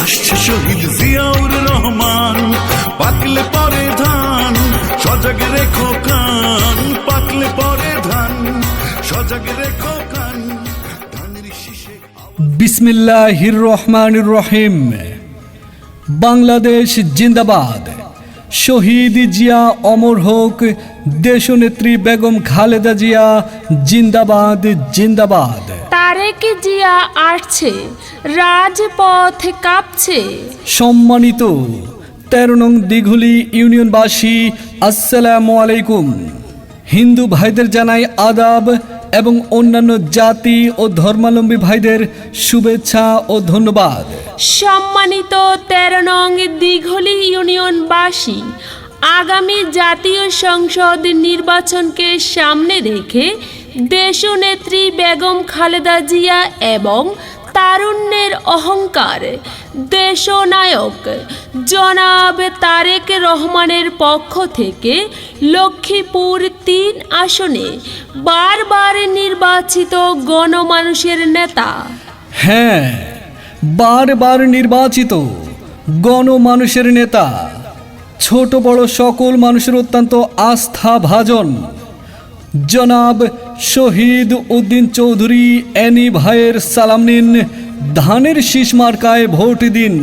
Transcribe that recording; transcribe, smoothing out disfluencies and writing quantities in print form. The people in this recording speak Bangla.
আসছে শহীদ জিয়াউর রহমান, পাকলে পরে ধান সজাগ রেখো কান, পাকলে পরে ধান সজাগ রেখো কান, ধানের শীষে। বিসমিল্লাহির রহমানির রহিম। বাংলাদেশ জিন্দাবাদ। শহীদ জিয়া অমর হোক, দেশনেত্রী বেগম খালেদা জিয়া জিন্দাবাদ জিন্দাবাদ। তারেক জিয়া আসছে, রাজপথ কাঁপছে। সম্মানিত 13 নং দিঘুলি ইউনিয়নবাসী, আসসালামু আলাইকুম। হিন্দু ভাইদের জানাই আদাব এবং অন্যান্য জাতি ও ধর্মাবলম্বী ভাইদের শুভেচ্ছা ও ধন্যবাদ। সম্মানিত 13 নং দিঘলি ইউনিয়নবাসী, আগামী জাতীয় সংসদ নির্বাচনকে সামনে রেখে দেশনেত্রী বেগম খালেদা জিয়া এবং তারুণ্যের অহংকার দেশনায়ক জনাব তারেক রহমানের পক্ষ থেকে লক্ষ্মীপুর 3 আসনে বারবার নির্বাচিত গণমানুষের নেতা, হ্যাঁ, বারবার নির্বাচিত গণমানুষের নেতা, ছোট বড় সকল মানুষের অত্যন্ত আস্থাভাজন জনাব শহীদ উদ্দিন চৌধুরী এনি ভাইয়ের সালাম নিন, ধানের শীষ মার্কায় ভোট দিন।